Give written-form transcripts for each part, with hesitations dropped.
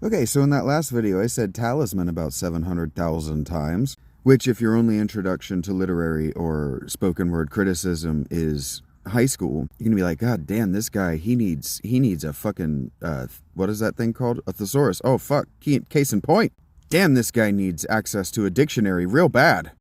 Okay, so in that last video, I said talisman about 700,000 times, which if your only introduction to literary or spoken word criticism is high school, you're gonna be like, God damn, this guy, he needs a fucking, what is that thing called? A thesaurus. Oh, fuck, case in point. Damn, this guy needs access to a dictionary real bad.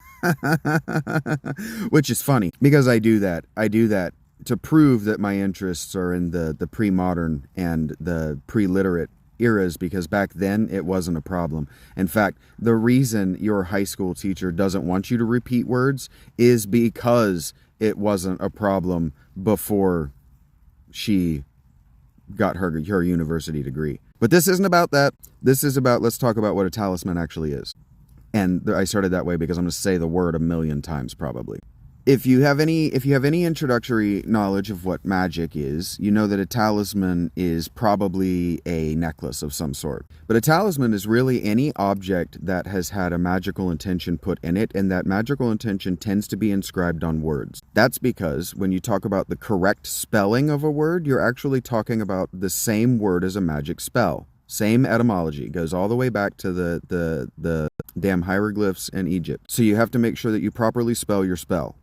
Which is funny, because I do that to prove that my interests are in the pre-modern and the pre-literate eras, because back then it wasn't a problem. In fact, the reason your high school teacher doesn't want you to repeat words is because it wasn't a problem before she got her university degree. But this isn't about that. This is about, let's talk about what a talisman actually is. And I started that way because I'm going to say the word a million times probably. If you have any introductory knowledge of what magic is, you know that a talisman is probably a necklace of some sort. But a talisman is really any object that has had a magical intention put in it, and that magical intention tends to be inscribed on words. That's because when you talk about the correct spelling of a word, you're actually talking about the same word as a magic spell. Same etymology, goes all the way back to the damn hieroglyphs in Egypt. So you have to make sure that you properly spell your spell.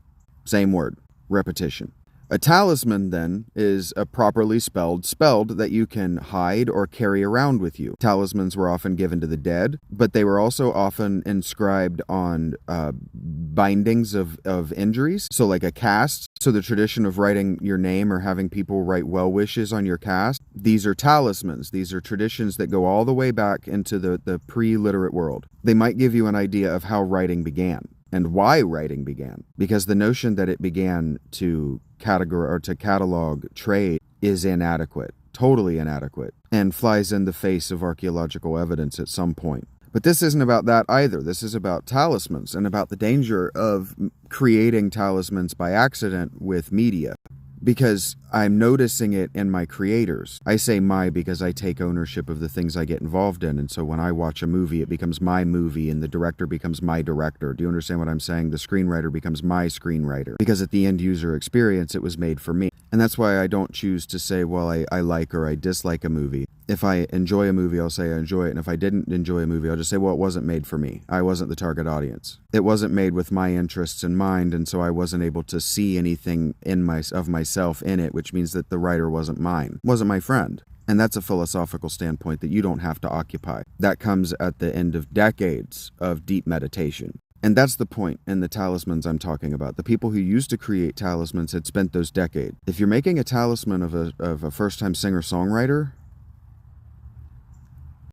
Same word, repetition. A talisman, then, is a properly spelled that you can hide or carry around with you. Talismans were often given to the dead, but they were also often inscribed on bindings of injuries. So like a cast. So the tradition of writing your name or having people write well wishes on your cast, these are talismans. These are traditions that go all the way back into the pre-literate world. They might give you an idea of how writing began and why writing began, because the notion that it began to catalog trade is inadequate, totally inadequate, and flies in the face of archaeological evidence at some point. But this isn't about that either. This is about talismans and about the danger of creating talismans by accident with media. Because I'm noticing it in my creators. I say my because I take ownership of the things I get involved in. And so when I watch a movie, it becomes my movie and the director becomes my director. Do you understand what I'm saying? The screenwriter becomes my screenwriter. Because at the end user experience, it was made for me. And that's why I don't choose to say, well, I like or I dislike a movie. If I enjoy a movie, I'll say I enjoy it. And if I didn't enjoy a movie, I'll just say, well, it wasn't made for me. I wasn't the target audience. It wasn't made with my interests in mind, and so I wasn't able to see anything of myself in it, which means that the writer wasn't mine, wasn't my friend. And that's a philosophical standpoint that you don't have to occupy. That comes at the end of decades of deep meditation. And that's the point in the talismans I'm talking about. The people who used to create talismans had spent those decades. If you're making a talisman of a first-time singer-songwriter,